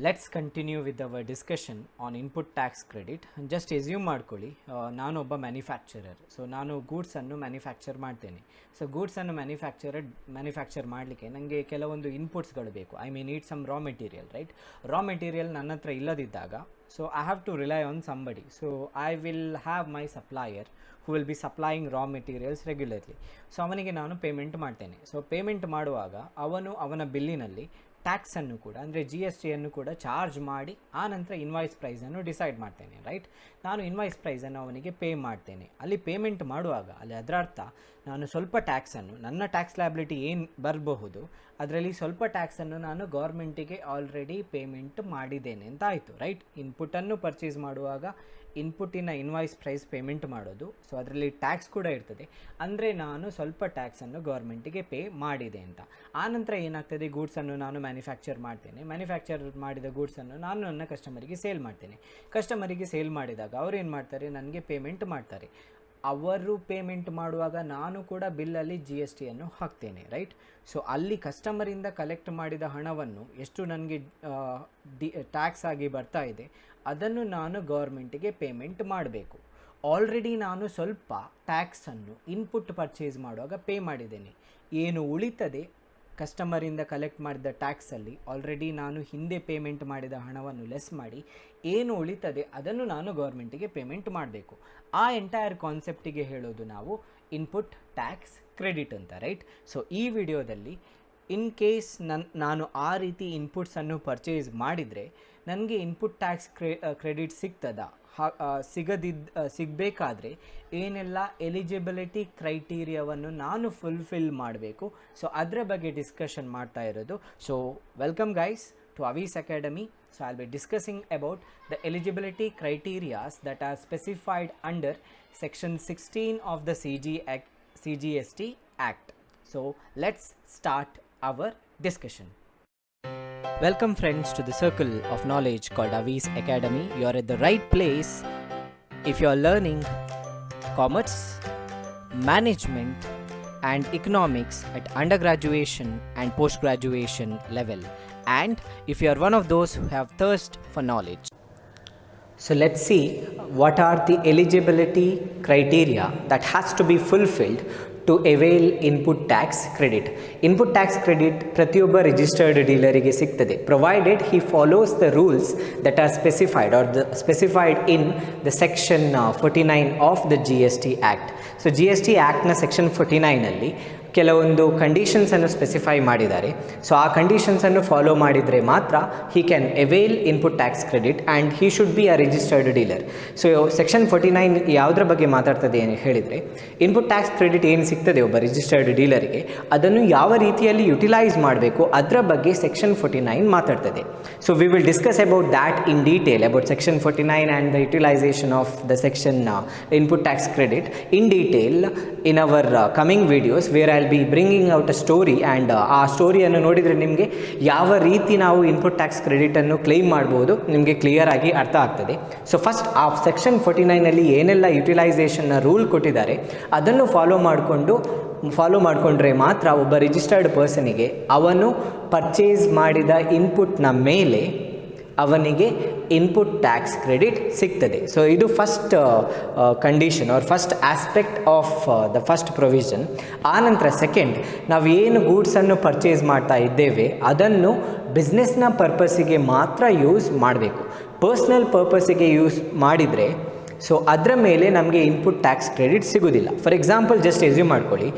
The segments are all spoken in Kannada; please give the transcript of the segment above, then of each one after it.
Let's continue with our discussion on input tax credit. Just assume ಮಾಡ್ಕೊಳ್ಳಿ, ನಾನೊಬ್ಬ ಮ್ಯಾನುಫ್ಯಾಕ್ಚರರ್. ಸೊ ನಾನು ಗೂಡ್ಸನ್ನು ಮ್ಯಾನುಫ್ಯಾಕ್ಚರ್ ಮಾಡ್ತೇನೆ. ಸೊ ಗೂಡ್ಸನ್ನು ಮ್ಯಾನುಫ್ಯಾಕ್ಚರ್ ಮಾಡಲಿಕ್ಕೆ ನನಗೆ ಕೆಲವೊಂದು ಇನ್ಪುಟ್ಸ್ಗಳು ಬೇಕು. I mean need some raw material, right? Raw material ನನ್ನ ಹತ್ರ ಇಲ್ಲದಿದ್ದಾಗ, so I have to rely on somebody. So I will have my supplier who will be supplying raw materials regularly. So ಅವನಿಗೆ ನಾನು ಪೇಮೆಂಟ್ ಮಾಡ್ತೇನೆ. ಸೊ ಪೇಮೆಂಟ್ ಮಾಡುವಾಗ ಅವನ ಬಿಲ್ಲಿನಲ್ಲಿ ಟ್ಯಾಕ್ಸನ್ನು ಕೂಡ, ಅಂದರೆ GST ಕೂಡ ಚಾರ್ಜ್ ಮಾಡಿ ಆ ನಂತರ ಇನ್ವಾಯ್ಸ್ ಪ್ರೈಸನ್ನು ಡಿಸೈಡ್ ಮಾಡ್ತೇನೆ, ರೈಟ್? ನಾನು ಇನ್ವಾಯ್ಸ್ ಪ್ರೈಸನ್ನು ಅವನಿಗೆ ಪೇ ಮಾಡ್ತೇನೆ. ಅಲ್ಲಿ ಪೇಮೆಂಟ್ ಮಾಡುವಾಗ ಅಲ್ಲಿ ಅದರ ಅರ್ಥ ನಾನು ಸ್ವಲ್ಪ ಟ್ಯಾಕ್ಸನ್ನು, ನನ್ನ ಟ್ಯಾಕ್ಸ್ ಲಯಬಿಲಿಟಿ ಏನು ಬರಬಹುದು ಅದರಲ್ಲಿ ಸ್ವಲ್ಪ ಟ್ಯಾಕ್ಸನ್ನು ನಾನು ಗೌರ್ಮೆಂಟಿಗೆ ಆಲ್ರೆಡಿ ಪೇಮೆಂಟ್ ಮಾಡಿದ್ದೇನೆ ಅಂತ ಆಯಿತು, ರೈಟ್? ಇನ್ಪುಟನ್ನು ಪರ್ಚೇಸ್ ಮಾಡುವಾಗ ಇನ್ಪುಟ್ಟಿನ ಇನ್ವಾಯ್ಸ್ ಪ್ರೈಸ್ ಪೇಮೆಂಟ್ ಮಾಡೋದು, ಸೊ ಅದರಲ್ಲಿ ಟ್ಯಾಕ್ಸ್ ಕೂಡ ಇರ್ತದೆ. ಅಂದರೆ ನಾನು ಸ್ವಲ್ಪ ಟ್ಯಾಕ್ಸನ್ನು ಗೌರ್ಮೆಂಟಿಗೆ ಪೇ ಮಾಡಿದೆ ಅಂತ. ಆನಂತರ ಏನಾಗ್ತದೆ, ಗೂಡ್ಸನ್ನು ನಾನು ಮ್ಯಾನುಫ್ಯಾಕ್ಚರ್ ಮಾಡ್ತೇನೆ. ಮ್ಯಾನುಫ್ಯಾಕ್ಚರ್ ಮಾಡಿದ ಗೂಡ್ಸನ್ನು ನಾನು ನನ್ನ ಕಸ್ಟಮರಿಗೆ ಸೇಲ್ ಮಾಡ್ತೇನೆ. ಕಸ್ಟಮರಿಗೆ ಸೇಲ್ ಮಾಡಿದಾಗ ಅವರು ಏನು ಮಾಡ್ತಾರೆ, ನನಗೆ ಪೇಮೆಂಟ್ ಮಾಡ್ತಾರೆ. ಅವರು ಪೇಮೆಂಟ್ ಮಾಡುವಾಗ ನಾನು ಕೂಡ ಬಿಲ್ಲಲ್ಲಿ GST ಹಾಕ್ತೇನೆ, ರೈಟ್? ಸೊ ಅಲ್ಲಿ ಕಸ್ಟಮರಿಂದ ಕಲೆಕ್ಟ್ ಮಾಡಿದ ಹಣವನ್ನು ಎಷ್ಟು ನನಗೆ ಟ್ಯಾಕ್ಸ್ ಆಗಿ ಬರ್ತಾ ಇದೆ ಅದನ್ನು ನಾನು ಗೌರ್ಮೆಂಟಿಗೆ ಪೇಮೆಂಟ್ ಮಾಡಬೇಕು. ಆಲ್ರೆಡಿ ನಾನು ಸ್ವಲ್ಪ ಟ್ಯಾಕ್ಸನ್ನು ಇನ್ಪುಟ್ ಪರ್ಚೇಸ್ ಮಾಡುವಾಗ ಪೇ ಮಾಡಿದ್ದೇನೆ. ಏನು ಉಳಿತದೆ ಕಸ್ಟಮರಿಂದ ಕಲೆಕ್ಟ್ ಮಾಡಿದ ಟ್ಯಾಕ್ಸಲ್ಲಿ ಆಲ್ರೆಡಿ ನಾನು ಹಿಂದೆ ಪೇಮೆಂಟ್ ಮಾಡಿದ ಹಣವನ್ನು ಲೆಸ್ ಮಾಡಿ ಏನು ಉಳಿತದೆ ಅದನ್ನು ನಾನು ಗೌರ್ಮೆಂಟಿಗೆ ಪೇಮೆಂಟ್ ಮಾಡಬೇಕು. ಆ ಎಂಟೈರ್ ಕಾನ್ಸೆಪ್ಟಿಗೆ ಹೇಳೋದು ನಾವು ಇನ್ಪುಟ್ ಟ್ಯಾಕ್ಸ್ ಕ್ರೆಡಿಟ್ ಅಂತ, ರೈಟ್? ಸೊ ಈ ವಿಡಿಯೋದಲ್ಲಿ ಇನ್ ಕೇಸ್ ನಾನು ಆ ರೀತಿ ಇನ್ಪುಟ್ಸನ್ನು ಪರ್ಚೇಸ್ ಮಾಡಿದರೆ ನನಗೆ ಇನ್ಪುಟ್ ಟ್ಯಾಕ್ಸ್ ಕ್ರೆಡಿಟ್ ಸಿಗ್ತದಾ, ಸಿಗಬೇಕಾದ್ರೆ ಏನೆಲ್ಲ ಎಲಿಜಿಬಿಲಿಟಿ ಕ್ರೈಟೀರಿಯಾವನ್ನು ನಾನು ಫುಲ್ಫಿಲ್ ಮಾಡಬೇಕು, ಸೊ ಅದರ ಬಗ್ಗೆ ಡಿಸ್ಕಷನ್ ಮಾಡ್ತಾ ಇರೋದು. So welcome guys to Avees academy. So I'll be discussing about the eligibility criteria that are specified under section 16 of the CGST Act. So let's start our discussion. Welcome friends to the circle of knowledge called Avis Academy. You are at the right place if you are learning commerce, management and economics at undergraduation and post-graduation level, and if you are one of those who have thirst for knowledge. So let's see what are the eligibility criteria that has to be fulfilled to avail input tax credit. Input tax credit ಪ್ರತಿಯೊಬ್ಬ ರಿಜಿಸ್ಟರ್ಡ್ ಡೀಲರಿಗೆ ಸಿಗ್ತದೆ, provided he follows the rules that are specified in the section 49 of the GST Act. So GST Actನ ಸೆಕ್ಷನ್ 49ಅಲ್ಲಿ ಕೆಲವೊಂದು ಕಂಡೀಷನ್ಸನ್ನು ಸ್ಪೆಸಿಫೈ ಮಾಡಿದ್ದಾರೆ. ಸೊ ಆ ಕಂಡೀಷನ್ಸನ್ನು ಫಾಲೋ ಮಾಡಿದರೆ ಮಾತ್ರ he can avail input tax credit and he should be a registered dealer. So section 49 ಯಾವುದ್ರ ಬಗ್ಗೆ ಮಾತಾಡ್ತದೆ ಏನು ಹೇಳಿದರೆ, ಇನ್ಪುಟ್ ಟ್ಯಾಕ್ಸ್ ಕ್ರೆಡಿಟ್ ಏನು ಸಿಗ್ತದೆ ಒಬ್ಬ ರಿಜಿಸ್ಟರ್ಡ್ ಡೀಲರಿಗೆ ಅದನ್ನು ಯಾವ ರೀತಿಯಲ್ಲಿ ಯುಟಿಲೈಸ್ ಮಾಡಬೇಕು ಅದರ ಬಗ್ಗೆ ಸೆಕ್ಷನ್ 49 ಮಾತಾಡ್ತದೆ. So we will discuss about that in detail, about section 49 and the utilisation of the section input tax credit in detail in our coming videos, where I be bringing out a story. And ಆ ಸ್ಟೋರಿಯನ್ನು ನೋಡಿದರೆ ನಿಮಗೆ ಯಾವ ರೀತಿ ನಾವು ಇನ್ಪುಟ್ ಟ್ಯಾಕ್ಸ್ ಕ್ರೆಡಿಟನ್ನು ಕ್ಲೈಮ್ ಮಾಡ್ಬೋದು ನಿಮಗೆ ಕ್ಲಿಯರ್ ಆಗಿ ಅರ್ಥ ಆಗ್ತದೆ. ಸೊ ಫಸ್ಟ್ ಆ ಸೆಕ್ಷನ್ 49ನಲ್ಲಿ ಏನೆಲ್ಲ ಯುಟಿಲೈಸೇಷನ್ನ ರೂಲ್ ಕೊಟ್ಟಿದ್ದಾರೆ ಅದನ್ನು ಫಾಲೋ ಮಾಡಿಕೊಂಡ್ರೆ ಮಾತ್ರ ಒಬ್ಬ ರಿಜಿಸ್ಟರ್ಡ್ ಪರ್ಸನಿಗೆ ಅವನು ಪರ್ಚೇಸ್ ಮಾಡಿದ ಇನ್ಪುಟ್ನ ಮೇಲೆ ಅವನಿಗೆ ಇನ್ಪುಟ್ ಟ್ಯಾಕ್ಸ್ ಕ್ರೆಡಿಟ್ ಸಿಗ್ತದೆ. ಸೊ ಇದು first condition or first aspect of the first provision. ಆನಂತರ ಸೆಕೆಂಡ್, ನಾವು ಏನು ಗೂಡ್ಸನ್ನು ಪರ್ಚೇಸ್ ಮಾಡ್ತಾ ಇದ್ದೇವೆ ಅದನ್ನು ಬಿಸ್ನೆಸ್ನ ಪರ್ಪಸ್ಸಿಗೆ ಮಾತ್ರ ಯೂಸ್ ಮಾಡಬೇಕು. ಪರ್ಸ್ನಲ್ ಪರ್ಪಸ್ಸಿಗೆ ಯೂಸ್ ಮಾಡಿದರೆ ಸೊ ಅದರ ಮೇಲೆ ನಮಗೆ ಇನ್ಪುಟ್ ಟ್ಯಾಕ್ಸ್ ಕ್ರೆಡಿಟ್ ಸಿಗೋದಿಲ್ಲ. ಫಾರ್ ಎಕ್ಸಾಂಪಲ್ ಜಸ್ಟ್ ಎಸ್ಯೂಮ್ ಮಾಡ್ಕೊಳ್ಳಿ,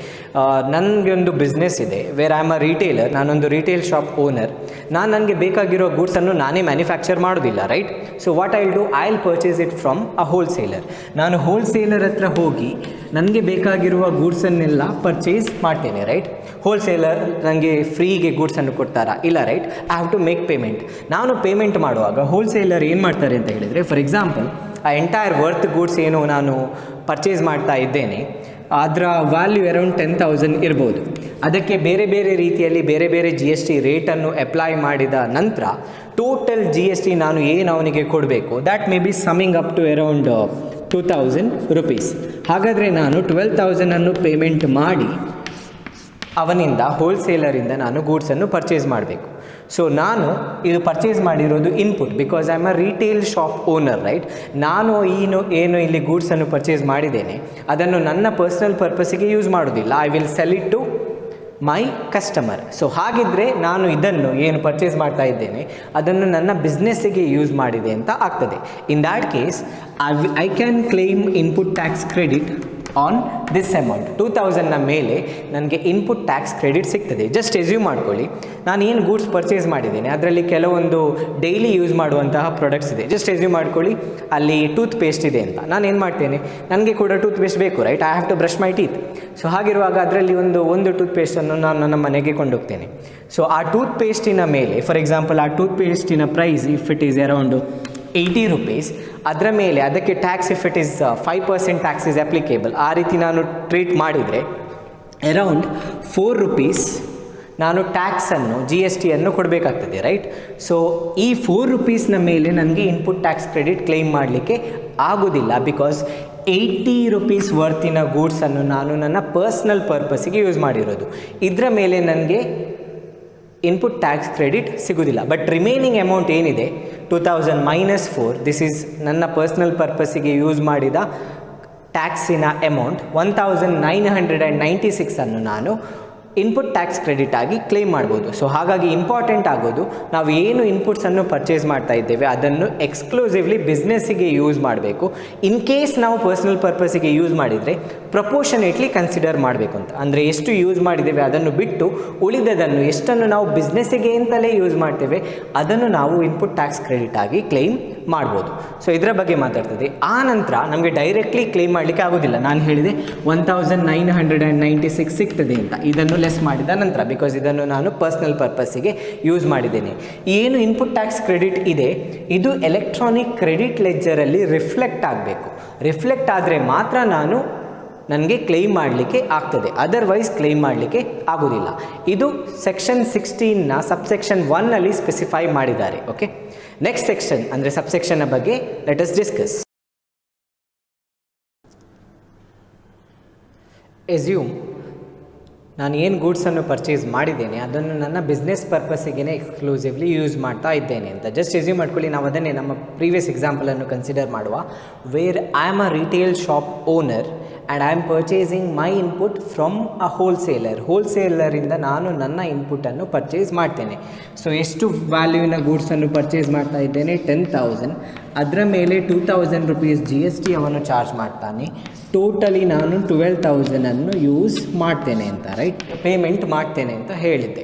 ನನಗೆ ಒಂದು ಬಿಸ್ನೆಸ್ ಇದೆ, wear I am a retailer, ನಾನೊಂದು ರಿಟೇಲ್ ಶಾಪ್ ಓನರ್. ನನಗೆ ಬೇಕಾಗಿರೋ ಗೂಡ್ಸನ್ನು ನಾನೇ ಮ್ಯಾನುಫ್ಯಾಕ್ಚರ್ ಮಾಡೋದಿಲ್ಲ, right? So what I will do, I will purchase it from a wholesaler. ನಾನು ಹೋಲ್ಸೇಲರ್ ಹತ್ರ ಹೋಗಿ ನನಗೆ ಬೇಕಾಗಿರುವ ಗೂಡ್ಸನ್ನೆಲ್ಲ ಪರ್ಚೇಸ್ ಮಾಡ್ತೇನೆ, ರೈಟ್? ಹೋಲ್ಸೇಲರ್ ನನಗೆ ಫ್ರೀಗೆ ಗೂಡ್ಸನ್ನು ಕೊಡ್ತಾರಾ? ಇಲ್ಲ, right? I have to make payment. ನಾನು ಪೇಮೆಂಟ್ ಮಾಡುವಾಗ ಹೋಲ್ಸೇಲರ್ ಏನು ಮಾಡ್ತಾರೆ ಅಂತ ಹೇಳಿದರೆ, ಫಾರ್ ಎಕ್ಸಾಂಪಲ್ ಆ ಎಂಟೈರ್ ವರ್ತ್ ಗೂಡ್ಸ್ ಏನು ನಾನು ಪರ್ಚೇಸ್ ಮಾಡ್ತಾ ಇದ್ದೇನೆ ಅದರ ವ್ಯಾಲ್ಯೂ ಅರೌಂಡ್ 10,000 ಇರ್ಬೋದು. ಅದಕ್ಕೆ ಬೇರೆ ಬೇರೆ ರೀತಿಯಲ್ಲಿ ಬೇರೆ ಬೇರೆ GST ರೇಟನ್ನು ಅಪ್ಲೈ ಮಾಡಿದ ನಂತರ ಟೋಟಲ್ GST ನಾನು ಏನು ಅವನಿಗೆ ಕೊಡಬೇಕು that may be summing up to around 2,000 rupees. ಹಾಗಾದರೆ ನಾನು 12,000 ಪೇಮೆಂಟ್ ಮಾಡಿ ಅವನಿಂದ ಹೋಲ್ಸೇಲರಿಂದ ನಾನು ಗೂಡ್ಸನ್ನು ಪರ್ಚೇಸ್ ಮಾಡಬೇಕು. ಸೊ ನಾನು ಇದು ಪರ್ಚೇಸ್ ಮಾಡಿರೋದು input, because I am a retail shop owner, right. ನಾನು ಏನು ಇಲ್ಲಿ ಗೂಡ್ಸನ್ನು ಪರ್ಚೇಸ್ ಮಾಡಿದ್ದೇನೆ ಅದನ್ನು ನನ್ನ ಪರ್ಸ್ನಲ್ ಪರ್ಪಸ್ಸಿಗೆ ಯೂಸ್ ಮಾಡೋದಿಲ್ಲ. I will sell it to my customer. So ಹಾಗಿದ್ದರೆ ನಾನು ಇದನ್ನು ಏನು ಪರ್ಚೇಸ್ ಮಾಡ್ತಾ ಇದ್ದೇನೆ ಅದನ್ನು ನನ್ನ ಬಿಸ್ನೆಸ್ಸಿಗೆ ಯೂಸ್ ಮಾಡಿದೆ ಅಂತ ಆಗ್ತದೆ. In that case I can claim input tax credit on this amount. 2000ನ ಮೇಲೆ ನನಗೆ ಇನ್ಪುಟ್ ಟ್ಯಾಕ್ಸ್ ಕ್ರೆಡಿಟ್ ಸಿಗ್ತದೆ. ಜಸ್ಟ್ ಎಸ್ಯೂಮ್ ಮಾಡ್ಕೊಳ್ಳಿ, ನಾನು ಏನು ಗೂಡ್ಸ್ ಪರ್ಚೇಸ್ ಮಾಡಿದ್ದೇನೆ ಅದರಲ್ಲಿ ಕೆಲವೊಂದು ಡೈಲಿ ಯೂಸ್ ಮಾಡುವಂತಹ ಪ್ರಾಡಕ್ಟ್ಸ್ ಇದೆ. ಜಸ್ಟ್ ಎಸ್ಯೂಮ್ ಮಾಡ್ಕೊಳ್ಳಿ, ಅಲ್ಲಿ ಟೂತ್ ಪೇಸ್ಟ್ ಇದೆ ಅಂತ. ನಾನು ಏನು ಮಾಡ್ತೇನೆ, ನನಗೆ ಕೂಡ ಟೂತ್ ಪೇಸ್ಟ್ ಬೇಕು, right. I have to brush my teeth. So ಹಾಗಿರುವಾಗ ಅದರಲ್ಲಿ ಒಂದು ಟೂತ್ ಪೇಸ್ಟನ್ನು ನಾನು ನನ್ನ ಮನೆಗೆ ಕೊಂಡೋಗ್ತೇನೆ. ಸೊ ಆ ಟೂತ್ ಪೇಸ್ಟಿನ ಮೇಲೆ, ಫಾರ್ ಎಕ್ಸಾಂಪಲ್, ಆ ಟೂತ್ ಪೇಸ್ಟಿನ price if it is around 80 rupees, ಅದರ ಮೇಲೆ ಅದಕ್ಕೆ tax if it is 5% tax is applicable, ಆ ರೀತಿ ನಾನು ಟ್ರೀಟ್ ಮಾಡಿದರೆ ಅರೌಂಡ್ 4 rupees ನಾನು ಟ್ಯಾಕ್ಸನ್ನು GST ಕೊಡಬೇಕಾಗ್ತದೆ, ರೈಟ್. ಸೊ ಈ 4 rupeesನ ಮೇಲೆ ನನಗೆ ಇನ್ಪುಟ್ ಟ್ಯಾಕ್ಸ್ ಕ್ರೆಡಿಟ್ ಕ್ಲೈಮ್ ಮಾಡಲಿಕ್ಕೆ ಆಗೋದಿಲ್ಲ, ಬಿಕಾಸ್ 80 rupees ವರ್ತಿನ ಗೂಡ್ಸನ್ನು ನಾನು ನನ್ನ ಪರ್ಸ್ನಲ್ ಪರ್ಪಸ್ಸಿಗೆ ಯೂಸ್ ಮಾಡಿರೋದು. ಇದರ ಮೇಲೆ ನನಗೆ ಇನ್ಪುಟ್ ಟ್ಯಾಕ್ಸ್ ಕ್ರೆಡಿಟ್ ಸಿಗೋದಿಲ್ಲ. ಬಟ್ ರಿಮೈನಿಂಗ್ ಅಮೌಂಟ್ ಏನಿದೆ 2000 - 4, ದಿಸ್ ಈಸ್ ನನ್ನ ಪರ್ಸ್ನಲ್ ಪರ್ಪಸ್ಸಿಗೆ ಯೂಸ್ ಮಾಡಿದ ಟ್ಯಾಕ್ಸಿನ ಅಮೌಂಟ್ 1996 ನಾನು ಇನ್ಪುಟ್ ಟ್ಯಾಕ್ಸ್ ಕ್ರೆಡಿಟ್ ಆಗಿ ಕ್ಲೇಮ್ ಮಾಡ್ಬೋದು. ಸೊ ಹಾಗಾಗಿ ಇಂಪಾರ್ಟೆಂಟ್ ಆಗೋದು, ನಾವು ಏನು ಇನ್ಪುಟ್ಸನ್ನು ಪರ್ಚೇಸ್ ಮಾಡ್ತಾ ಇದ್ದೇವೆ ಅದನ್ನು ಎಕ್ಸ್ಕ್ಲೂಸಿವ್ಲಿ ಬಿಸ್ನೆಸ್ಸಿಗೆ ಯೂಸ್ ಮಾಡಬೇಕು. ಇನ್ ಕೇಸ್ ನಾವು ಪರ್ಸ್ನಲ್ ಪರ್ಪಸ್ಸಿಗೆ ಯೂಸ್ ಮಾಡಿದರೆ ಪ್ರಪೋರ್ಷನೇಟ್ಲಿ ಕನ್ಸಿಡರ್ ಮಾಡಬೇಕು ಅಂತ. ಅಂದರೆ ಎಷ್ಟು ಯೂಸ್ ಮಾಡಿದ್ದೇವೆ ಅದನ್ನು ಬಿಟ್ಟು ಉಳಿದದನ್ನು ಎಷ್ಟನ್ನು ನಾವು ಬಿಸ್ನೆಸ್ಸಿಗೆ ಅಂತಲೇ ಯೂಸ್ ಮಾಡ್ತೇವೆ ಅದನ್ನು ನಾವು ಇನ್ಪುಟ್ ಟ್ಯಾಕ್ಸ್ ಕ್ರೆಡಿಟ್ ಆಗಿ ಕ್ಲೇಮ್ ಮಾಡ್ಬೋದು. ಸೊ ಇದರ ಬಗ್ಗೆ ಮಾತಾಡ್ತದೆ. ಆ ನಂತರ ನಮಗೆ ಡೈರೆಕ್ಟ್ಲಿ ಕ್ಲೇಮ್ ಮಾಡಲಿಕ್ಕೆ ಆಗೋದಿಲ್ಲ. ನಾನು ಹೇಳಿದೆ 1996 ಸಿಗ್ತದೆ ಅಂತ. ಇದನ್ನು ಲೆಸ್ ಮಾಡಿದ ನಂತರ, ಬಿಕಾಸ್ ಇದನ್ನು ನಾನು ಪರ್ಸ್ನಲ್ ಪರ್ಪಸ್ಸಿಗೆ ಯೂಸ್ ಮಾಡಿದ್ದೇನೆ. ಏನು ಇನ್ಪುಟ್ ಟ್ಯಾಕ್ಸ್ ಕ್ರೆಡಿಟ್ ಇದೆ ಇದು ಎಲೆಕ್ಟ್ರಾನಿಕ್ ಕ್ರೆಡಿಟ್ ಲೆಡ್ಜರಲ್ಲಿ ರಿಫ್ಲೆಕ್ಟ್ ಆಗಬೇಕು. ರಿಫ್ಲೆಕ್ಟ್ ಆದರೆ ಮಾತ್ರ ನನಗೆ ಕ್ಲೇಮ್ ಮಾಡಲಿಕ್ಕೆ ಆಗ್ತದೆ, ಅದರ್ವೈಸ್ ಕ್ಲೇಮ್ ಮಾಡಲಿಕ್ಕೆ ಆಗೋದಿಲ್ಲ. ಇದು ಸೆಕ್ಷನ್ 16ನ ಸಬ್ಸೆಕ್ಷನ್ 1ನಲ್ಲಿ ಸ್ಪೆಸಿಫೈ ಮಾಡಿದ್ದಾರೆ. ಓಕೆ, ನೆಕ್ಸ್ಟ್ ಸೆಕ್ಷನ್ ಅಂದರೆ ಸಬ್ಸೆಕ್ಷನ್ನ ಬಗ್ಗೆ ಲೆಟ್ ಅಸ್ ಡಿಸ್ಕಸ್. ಎಸ್ಯೂಮ್ ನಾನು ಏನು ಗೂಡ್ಸನ್ನು ಪರ್ಚೇಸ್ ಮಾಡಿದ್ದೇನೆ ಅದನ್ನು ನನ್ನ ಬಿಸ್ನೆಸ್ ಪರ್ಪಸ್ಸಿಗೆ ಎಕ್ಸ್ಕ್ಲೂಸಿವ್ಲಿ ಯೂಸ್ ಮಾಡ್ತಾ ಇದ್ದೇನೆ ಅಂತ. ಜಸ್ಟ್ ಎಸ್ಯೂಮ್ ಮಾಡ್ಕೊಳ್ಳಿ, ನಾವು ಅದನ್ನೇ ನಮ್ಮ ಪ್ರೀವಿಯಸ್ ಎಕ್ಸಾಂಪಲನ್ನು ಕನ್ಸಿಡರ್ ಮಾಡುವ. Where I am a retail shop owner and I am purchasing my input from a ಹೋಲ್ಸೇಲರಿಂದ ನಾನು ನನ್ನ ಇನ್ಪುಟನ್ನು ಪರ್ಚೇಸ್ ಮಾಡ್ತೇನೆ. ಸೊ ಎಷ್ಟು ವ್ಯಾಲ್ಯೂವಿನ ಗೂಡ್ಸನ್ನು ಪರ್ಚೇಸ್ ಮಾಡ್ತಾ ಇದ್ದೇನೆ, 10,000. ಅದರ ಮೇಲೆ 2000 rupees GST ಅವನು ಚಾರ್ಜ್ ಮಾಡ್ತಾನೆ. ಟೋಟಲಿ ನಾನು 12,000 ಯೂಸ್ ಮಾಡ್ತೇನೆ ಅಂತ, ರೈಟ್, ಪೇಮೆಂಟ್ ಮಾಡ್ತೇನೆ ಅಂತ ಹೇಳಿದ್ದೆ.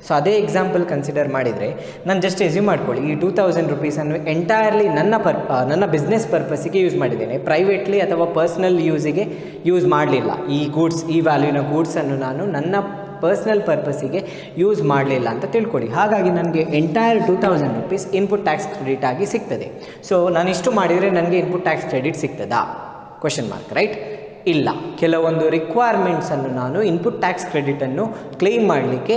ಸೊ ಅದೇ ಎಕ್ಸಾಂಪಲ್ ಕನ್ಸಿಡರ್ ಮಾಡಿದರೆ ನಾನು ಜಸ್ಟ್ ಎಸ್ಯೂಮ್ ಮಾಡ್ಕೊಳ್ಳಿ, ಈ 2000 rupeesನ್ನು ಎಂಟೈರ್ಲಿ ನನ್ನ ಬಿಸ್ನೆಸ್ ಪರ್ಪಸ್ಸಿಗೆ ಯೂಸ್ ಮಾಡಿದ್ದೇನೆ, ಪ್ರೈವೇಟ್ಲಿ ಅಥವಾ ಪರ್ಸ್ನಲ್ ಯೂಸಿಗೆ ಯೂಸ್ ಮಾಡಲಿಲ್ಲ. ಈ ವ್ಯಾಲ್ಯೂನ ಗೂಡ್ಸನ್ನು ನಾನು ನನ್ನ ಪರ್ಸ್ನಲ್ ಪರ್ಪಸ್ಸಿಗೆ ಯೂಸ್ ಮಾಡಲಿಲ್ಲ ಅಂತ ತಿಳ್ಕೊಳ್ಳಿ. ಹಾಗಾಗಿ ನನಗೆ entire 2000 rupees input tax credit ಆಗಿ ಸಿಗ್ತದೆ. ಸೊ ನಾನು ಇಷ್ಟು ಮಾಡಿದರೆ ನನಗೆ ಇನ್ಪುಟ್ ಟ್ಯಾಕ್ಸ್ ಕ್ರೆಡಿಟ್ ಸಿಗ್ತದಾ? Question mark, right. ಇಲ್ಲ, ಕೆಲವೊಂದು ರಿಕ್ವೈರ್ಮೆಂಟ್ಸನ್ನು ನಾನು ಇನ್ಪುಟ್ ಟ್ಯಾಕ್ಸ್ ಕ್ರೆಡಿಟನ್ನು ಕ್ಲೇಮ್ ಮಾಡಲಿಕ್ಕೆ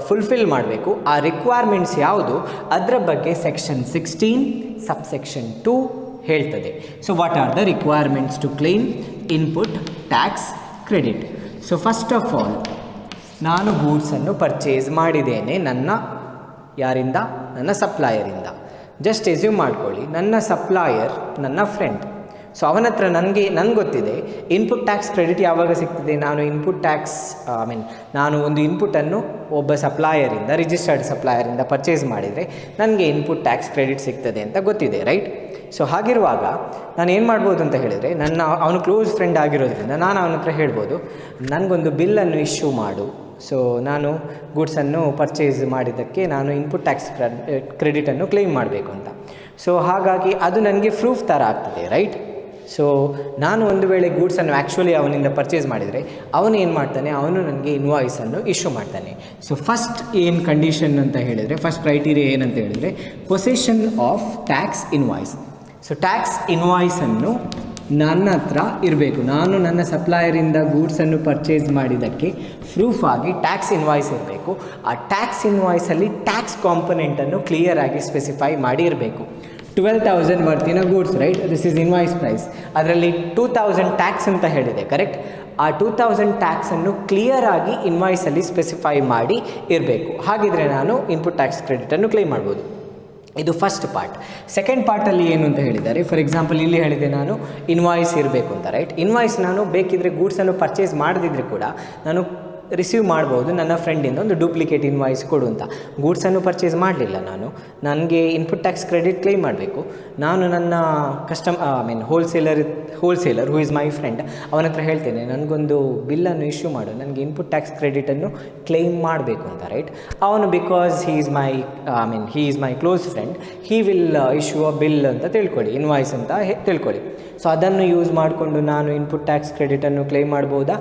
ಫುಲ್ಫಿಲ್ ಮಾಡಬೇಕು. ಆ ರಿಕ್ವೈರ್ಮೆಂಟ್ಸ್ ಯಾವುದು ಅದರ ಬಗ್ಗೆ ಸೆಕ್ಷನ್ 16 ಸಬ್ಸೆಕ್ಷನ್ 2 ಹೇಳ್ತದೆ. So what are the requirements to claim input tax credit? So first of all, ನಾನು ಗೂಡ್ಸನ್ನು ಪರ್ಚೇಸ್ ಮಾಡಿದ್ದೇನೆ ಯಾರಿಂದ? ನನ್ನ ಸಪ್ಲಾಯರಿಂದ. ಜಸ್ಟ್ ಎಸ್ಯೂಮ್ ಮಾಡ್ಕೊಳ್ಳಿ, ನನ್ನ ಸಪ್ಲಾಯರ್ ನನ್ನ ಫ್ರೆಂಡ್. ಸೊ ಅವನ ಹತ್ರ ನನಗೆ ಗೊತ್ತಿದೆ ಇನ್ಪುಟ್ ಟ್ಯಾಕ್ಸ್ ಕ್ರೆಡಿಟ್ ಯಾವಾಗ ಸಿಗ್ತದೆ. ನಾನು ಒಂದು ಇನ್ಪುಟನ್ನು ಒಬ್ಬ ಸಪ್ಲಾಯರಿಂದ, ರಿಜಿಸ್ಟರ್ಡ್ ಸಪ್ಲಾಯರಿಂದ ಪರ್ಚೇಸ್ ಮಾಡಿದರೆ ನನಗೆ ಇನ್ಪುಟ್ ಟ್ಯಾಕ್ಸ್ ಕ್ರೆಡಿಟ್ ಸಿಗ್ತದೆ ಅಂತ ಗೊತ್ತಿದೆ, ರೈಟ್. ಸೊ ಹಾಗಿರುವಾಗ ನಾನು ಏನು ಮಾಡ್ಬೋದು ಅಂತ ಹೇಳಿದರೆ, ಅವನು ಕ್ಲೋಸ್ ಫ್ರೆಂಡ್ ಆಗಿರೋದ್ರಿಂದ ನಾನು ಅವನ ಹತ್ರ ಹೇಳ್ಬೋದು, ನನಗೊಂದು ಬಿಲ್ಲನ್ನು ಇಶ್ಯೂ ಮಾಡು. ಸೊ ನಾನು ಗೂಡ್ಸನ್ನು ಪರ್ಚೇಸ್ ಮಾಡಿದ್ದಕ್ಕೆ ನಾನು ಇನ್ಪುಟ್ ಟ್ಯಾಕ್ಸ್ ಕ್ರೆಡಿಟನ್ನು ಕ್ಲೇಮ್ ಮಾಡಬೇಕು ಅಂತ. ಸೊ ಹಾಗಾಗಿ ಅದು ನನಗೆ ಪ್ರೂಫ್ ಥರ ಆಗ್ತದೆ, ರೈಟ್. ಸೊ ನಾನು ಒಂದು ವೇಳೆ ಗೂಡ್ಸನ್ನು ಆ್ಯಕ್ಚುಲಿ ಅವನಿಂದ ಪರ್ಚೇಸ್ ಮಾಡಿದರೆ ಅವನು ಏನು ಮಾಡ್ತಾನೆ, ಅವನು ನನಗೆ ಇನ್ವಾಯ್ಸನ್ನು ಇಶ್ಯೂ ಮಾಡ್ತಾನೆ. ಸೊ ಫಸ್ಟ್ ಏನು ಕಂಡೀಷನ್ ಅಂತ ಹೇಳಿದರೆ, ಫಸ್ಟ್ ಕ್ರೈಟೀರಿಯಾ ಏನಂತ ಹೇಳಿದರೆ, possession of tax invoice. So tax ಇನ್ವಾಯ್ಸನ್ನು ನನ್ನ ಹತ್ರ ಇರಬೇಕು. ನಾನು ನನ್ನ ಸಪ್ಲಾಯರಿಂದ ಗೂಡ್ಸನ್ನು ಪರ್ಚೇಸ್ ಮಾಡಿದ್ದಕ್ಕೆ ಪ್ರೂಫ್ ಆಗಿ ಟ್ಯಾಕ್ಸ್ ಇನ್ವಾಯ್ಸ್ ಇರಬೇಕು. ಆ ಟ್ಯಾಕ್ಸ್ ಇನ್ವಾಯ್ಸಲ್ಲಿ ಟ್ಯಾಕ್ಸ್ ಕಾಂಪೊನೆಂಟನ್ನು ಕ್ಲಿಯರಾಗಿ ಸ್ಪೆಸಿಫೈ ಮಾಡಿ ಇರಬೇಕು. 12,000 ವರ್ತಿನ goods, right? This is invoice price. ಅದರಲ್ಲಿ 2,000 ಟ್ಯಾಕ್ಸ್ ಅಂತ ಹೇಳಿದೆ, ಕರೆಕ್ಟ್? ಆ 2,000 ಟ್ಯಾಕ್ಸನ್ನು ಕ್ಲಿಯರಾಗಿ ಇನ್ವಾಯ್ಸಲ್ಲಿ ಸ್ಪೆಸಿಫೈ ಮಾಡಿ ಇರಬೇಕು. ಹಾಗಿದ್ರೆ ನಾನು ಇನ್ಪುಟ್ ಟ್ಯಾಕ್ಸ್ ಕ್ರೆಡಿಟನ್ನು ಕ್ಲೇಮ್ ಮಾಡ್ಬೋದು. ಇದು ಫಸ್ಟ್ ಪಾರ್ಟ್. ಸೆಕೆಂಡ್ ಪಾರ್ಟಲ್ಲಿ ಏನು ಅಂತ ಹೇಳಿದ್ದಾರೆ, ಫಾರ್ ಎಕ್ಸಾಂಪಲ್ ಇಲ್ಲಿ ಹೇಳಿದೆ ನಾನು ಇನ್ವಾಯ್ಸ್ ಇರಬೇಕು ಅಂತ, ರೈಟ್? ಇನ್ವಾಯ್ಸ್ ನಾನು ಬೇಕಿದ್ದರೆ ಗೂಡ್ಸನ್ನು ಪರ್ಚೇಸ್ ಮಾಡದಿದ್ದರೆ ಕೂಡ ನಾನು ರಿಸೀವ್ ಮಾಡ್ಬೋದು ನನ್ನ ಫ್ರೆಂಡಿಂದ ಒಂದು ಡೂಪ್ಲಿಕೇಟ್ ಇನ್ವಾಯ್ಸ್ ಕೊಡು ಅಂತ. ಗೂಡ್ಸನ್ನು ಪರ್ಚೇಸ್ ಮಾಡಲಿಲ್ಲ ನಾನು, ನನಗೆ ಇನ್ಪುಟ್ ಟ್ಯಾಕ್ಸ್ ಕ್ರೆಡಿಟ್ ಕ್ಲೈಮ್ ಮಾಡಬೇಕು. ನಾನು ನನ್ನ wholesaler who is my friend, ಅವನ ಹತ್ರ ಹೇಳ್ತೇನೆ ನನಗೊಂದು ಬಿಲ್ಲನ್ನು ಇಶ್ಯೂ ಮಾಡು, ನನಗೆ ಇನ್ಪುಟ್ ಟ್ಯಾಕ್ಸ್ ಕ್ರೆಡಿಟನ್ನು ಕ್ಲೈಮ್ ಮಾಡಬೇಕು ಅಂತ, ರೈಟ್? ಅವನು because he is my close friend, he will issue a bill ಅಂತ ತಿಳ್ಕೊಳ್ಳಿ, ಇನ್ವಾಯ್ಸ್ ಅಂತ ತಿಳ್ಕೊಳ್ಳಿ. ಸೊ ಅದನ್ನು ಯೂಸ್ ಮಾಡಿಕೊಂಡು ನಾನು ಇನ್ಪುಟ್ ಟ್ಯಾಕ್ಸ್ ಕ್ರೆಡಿಟನ್ನು ಕ್ಲೈಮ್ ಮಾಡ್ಬೋದಾ?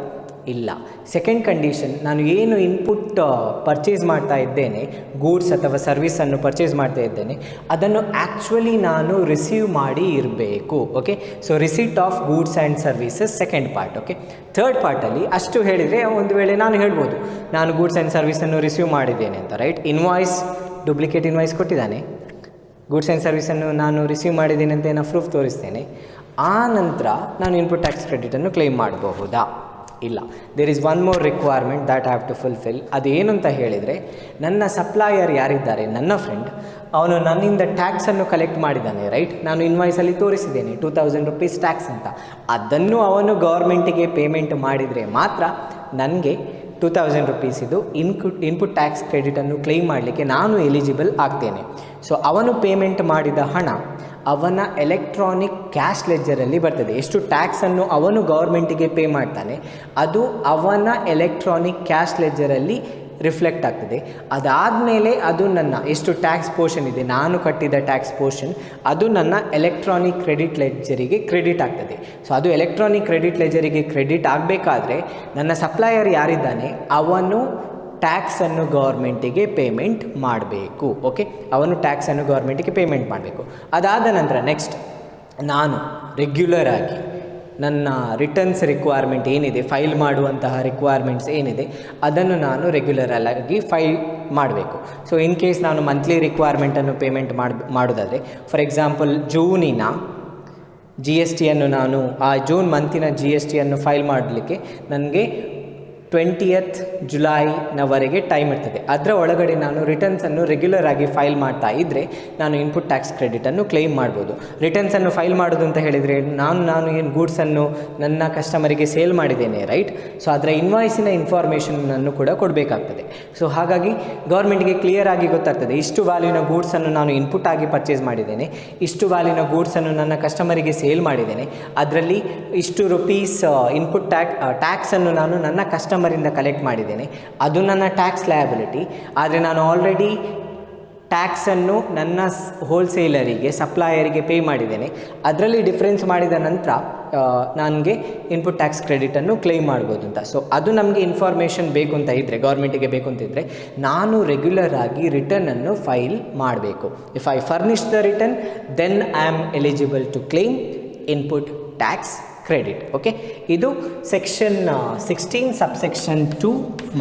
ಇಲ್ಲ. ಸೆಕೆಂಡ್ ಕಂಡೀಷನ್, ನಾನು ಏನು ಇನ್ಪುಟ್ ಪರ್ಚೇಸ್ ಮಾಡ್ತಾ ಇದ್ದೇನೆ, ಗೂಡ್ಸ್ ಅಥವಾ ಸರ್ವಿಸನ್ನು ಪರ್ಚೇಸ್ ಮಾಡ್ತಾ ಇದ್ದೇನೆ, ಅದನ್ನು ಆ್ಯಕ್ಚುಲಿ ನಾನು ರಿಸೀವ್ ಮಾಡಿ ಇರಬೇಕು. Okay, so receipt of goods and services second part. Okay, third ಪಾರ್ಟಲ್ಲಿ ಅಷ್ಟು ಹೇಳಿದರೆ ಒಂದು ವೇಳೆ ನಾನು ಹೇಳ್ಬೋದು ನಾನು ಗೂಡ್ಸ್ ಆ್ಯಂಡ್ ಸರ್ವಿಸನ್ನು ರಿಸೀವ್ ಮಾಡಿದ್ದೇನೆ ಅಂತ, ರೈಟ್? ಇನ್ವಾಯ್ಸ್ ಡೂಪ್ಲಿಕೇಟ್ ಇನ್ವಾಯ್ಸ್ ಕೊಟ್ಟಿದ್ದಾನೆ, ಗೂಡ್ಸ್ ಆ್ಯಂಡ್ ಸರ್ವಿಸನ್ನು ನಾನು ರಿಸೀವ್ ಮಾಡಿದ್ದೇನೆ ಅಂತ ನಾನು ಪ್ರೂಫ್ ತೋರಿಸ್ತೇನೆ, ಆ ನಂತರ ನಾನು ಇನ್ಪುಟ್ ಟ್ಯಾಕ್ಸ್ ಕ್ರೆಡಿಟನ್ನು ಕ್ಲೈಮ್ ಮಾಡಬಹುದಾ? ಇಲ್ಲ. There is one more requirement that have to fulfil. ಅದೇನು ಅಂತ ಹೇಳಿದರೆ, ನನ್ನ ಸಪ್ಲೈಯರ್ ಯಾರಿದ್ದಾರೆ, ನನ್ನ ಫ್ರೆಂಡ್, ಅವನು ನನ್ನಿಂದ ಟ್ಯಾಕ್ಸನ್ನು ಕಲೆಕ್ಟ್ ಮಾಡಿದ್ದಾನೆ, ರೈಟ್? ನಾನು ಇನ್ವಾಯ್ಸಲ್ಲಿ ತೋರಿಸಿದ್ದೇನೆ 2,000 ರುಪೀಸ್ ಟ್ಯಾಕ್ಸ್ ಅಂತ. ಅದನ್ನು ಅವನು ಗೌರ್ಮೆಂಟಿಗೆ ಪೇಮೆಂಟ್ ಮಾಡಿದರೆ ಮಾತ್ರ ನನಗೆ 2,000 ರುಪೀಸಿದು ಇನ್ಪುಟ್ ಟ್ಯಾಕ್ಸ್ ಕ್ರೆಡಿಟನ್ನು ಕ್ಲೈಮ್ ಮಾಡಲಿಕ್ಕೆ ನಾನು ಎಲಿಜಿಬಲ್ ಆಗ್ತೇನೆ. ಸೊ ಅವನು ಪೇಮೆಂಟ್ ಮಾಡಿದ ಹಣ ಅವನ ಎಲೆಕ್ಟ್ರಾನಿಕ್ ಕ್ಯಾಶ್ ಲೆಜ್ಜರಲ್ಲಿ ಬರ್ತದೆ. ಎಷ್ಟು ಟ್ಯಾಕ್ಸನ್ನು ಅವನು ಗೌರ್ಮೆಂಟಿಗೆ ಪೇ ಮಾಡ್ತಾನೆ ಅದು ಅವನ ಎಲೆಕ್ಟ್ರಾನಿಕ್ ಕ್ಯಾಶ್ ಲೆಜ್ಜರಲ್ಲಿ ರಿಫ್ಲೆಕ್ಟ್ ಆಗ್ತದೆ. ಅದಾದಮೇಲೆ ಅದು ನನ್ನ ಎಷ್ಟು ಟ್ಯಾಕ್ಸ್ ಪೋರ್ಷನ್ ಇದೆ, ನಾನು ಕಟ್ಟಿದ ಟ್ಯಾಕ್ಸ್ ಪೋರ್ಷನ್, ಅದು ನನ್ನ ಎಲೆಕ್ಟ್ರಾನಿಕ್ ಕ್ರೆಡಿಟ್ ಲೆಜ್ಜರಿಗೆ ಕ್ರೆಡಿಟ್ ಆಗ್ತದೆ. ಸೊ ಅದು ಎಲೆಕ್ಟ್ರಾನಿಕ್ ಕ್ರೆಡಿಟ್ ಲೆಜ್ಜರಿಗೆ ಕ್ರೆಡಿಟ್ ಆಗಬೇಕಾದ್ರೆ ನನ್ನ ಸಪ್ಲೈಯರ್ ಯಾರಿದ್ದಾನೆ ಅವನು ಟ್ಯಾಕ್ಸನ್ನು ಗೌರ್ಮೆಂಟಿಗೆ ಪೇಮೆಂಟ್ ಮಾಡಬೇಕು. ಓಕೆ, ಅವನು ಟ್ಯಾಕ್ಸನ್ನು ಗೌರ್ಮೆಂಟಿಗೆ ಪೇಮೆಂಟ್ ಮಾಡಬೇಕು. ಅದಾದ ನಂತರ ನೆಕ್ಸ್ಟ್ ನಾನು ರೆಗ್ಯುಲರ್ ಆಗಿ ನನ್ನ ರಿಟರ್ನ್ಸ್ ರಿಕ್ವೈರ್ಮೆಂಟ್ ಏನಿದೆ, ಫೈಲ್ ಮಾಡುವಂತಹ ರಿಕ್ವೈರ್ಮೆಂಟ್ಸ್ ಏನಿದೆ, ಅದನ್ನು ನಾನು ರೆಗ್ಯುಲರ್ ಆಗಿ ಫೈಲ್ ಮಾಡಬೇಕು. ಸೊ ಇನ್ ಕೇಸ್ ನಾನು ಮಂತ್ಲಿ ರಿಕ್ವೈರ್ಮೆಂಟನ್ನು ಪೇಮೆಂಟ್ ಮಾಡೋದಾದರೆ, ಫಾರ್ ಎಕ್ಸಾಂಪಲ್ ಜೂನಿನ GSTಯನ್ನು ನಾನು ಆ ಜೂನ್ ಮಂತಿನ GSTಯನ್ನು ಫೈಲ್ ಮಾಡಲಿಕ್ಕೆ ನನಗೆ 20th ಜುಲೈನವರೆಗೆ ಟೈಮ್ ಇರ್ತದೆ. ಅದರ ಒಳಗಡೆ ನಾನು ರಿಟರ್ನ್ಸನ್ನು ರೆಗ್ಯುಲರ್ ಆಗಿ ಫೈಲ್ ಮಾಡ್ತಾ ಇದ್ದರೆ ನಾನು ಇನ್ಪುಟ್ ಟ್ಯಾಕ್ಸ್ ಕ್ರೆಡಿಟನ್ನು ಕ್ಲೈಮ್ ಮಾಡ್ಬೋದು. ರಿಟರ್ನ್ಸನ್ನು ಫೈಲ್ ಮಾಡೋದು ಅಂತ ಹೇಳಿದರೆ ನಾನು ಏನು ಗೂಡ್ಸನ್ನು ನನ್ನ ಕಸ್ಟಮರಿಗೆ ಸೇಲ್ ಮಾಡಿದ್ದೇನೆ, ರೈಟ್? ಸೊ ಅದರ ಇನ್ವಾಯ್ಸಿನ ಇನ್ಫಾರ್ಮೇಷನನ್ನು ಕೂಡ ಕೊಡಬೇಕಾಗ್ತದೆ. ಸೊ ಹಾಗಾಗಿ ಗೌರ್ಮೆಂಟ್ಗೆ ಕ್ಲಿಯರ್ ಆಗಿ ಗೊತ್ತಾಗ್ತದೆ ಇಷ್ಟು ವ್ಯಾಲ್ಯೂನ ಗೂಡ್ಸನ್ನು ನಾನು ಇನ್ಪುಟ್ ಆಗಿ ಪರ್ಚೇಸ್ ಮಾಡಿದ್ದೇನೆ, ಇಷ್ಟು ವ್ಯಾಲ್ಯೂನ ಗೂಡ್ಸನ್ನು ನನ್ನ ಕಸ್ಟಮರಿಗೆ ಸೇಲ್ ಮಾಡಿದ್ದೇನೆ, ಅದರಲ್ಲಿ ಇಷ್ಟು ರುಪೀಸ್ ಇನ್ಪುಟ್ ಟ್ಯಾಕ್ಸನ್ನು ನಾನು ನನ್ನ ಕಸ್ಟಮರಿಂದ ಕಲೆಕ್ಟ್ ಮಾಡಿದ್ದೇನೆ, ಅದು ನನ್ನ ಟ್ಯಾಕ್ಸ್ ಲಯಬಿಲಿಟಿ. ಆದರೆ ನಾನು ಆಲ್ರೆಡಿ ಟ್ಯಾಕ್ಸನ್ನು ನನ್ನ ಹೋಲ್ಸೇಲರಿಗೆ ಸಪ್ಲೈಯರಿಗೆ ಪೇ ಮಾಡಿದ್ದೇನೆ, ಅದರಲ್ಲಿ ಡಿಫ್ರೆನ್ಸ್ ಮಾಡಿದ ನಂತರ ನನಗೆ ಇನ್ಪುಟ್ ಟ್ಯಾಕ್ಸ್ ಕ್ರೆಡಿಟನ್ನು ಕ್ಲೈಮ್ ಮಾಡ್ಬೋದು ಅಂತ. ಸೊ ಅದು ನಮಗೆ ಇನ್ಫಾರ್ಮೇಷನ್ ಬೇಕು ಅಂತ ಇದ್ದರೆ, ಗೌರ್ಮೆಂಟಿಗೆ ಬೇಕು ಅಂತಿದ್ದರೆ ನಾನು ರೆಗ್ಯುಲರ್ ಆಗಿ ರಿಟರ್ನನ್ನು ಫೈಲ್ ಮಾಡಬೇಕು. If I furnish the return then I am eligible to claim input tax credit. Okay, ಇದು ಸೆಕ್ಷನ್ 16 ಸಬ್ಸೆಕ್ಷನ್ 2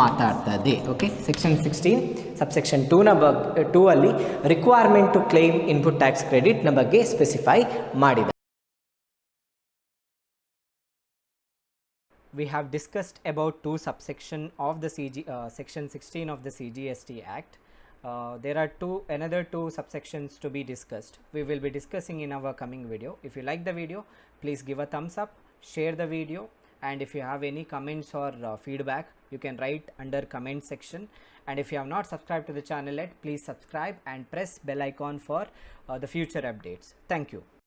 ಮಾತಾಡ್ತದೆ. ಓಕೆ, ಸೆಕ್ಷನ್ 16 ಸಬ್ಸೆಕ್ಷನ್ 2 ಅಲ್ಲಿ requirement to claim input tax ಕ್ರೆಡಿಟ್ನ ಬಗ್ಗೆ ಸ್ಪೆಸಿಫೈ ಮಾಡಿದೆ. We have discussed about 2 subsection of the section 16 of the CGST Act. There are another two subsections to be discussed. We will be discussing in our coming video. If you like the video, please give a thumbs up, share the video, and if you have any comments or feedback, you can write under comment section. And if you have not subscribed to the channel yet, please subscribe and press bell icon for the future updates. Thank you.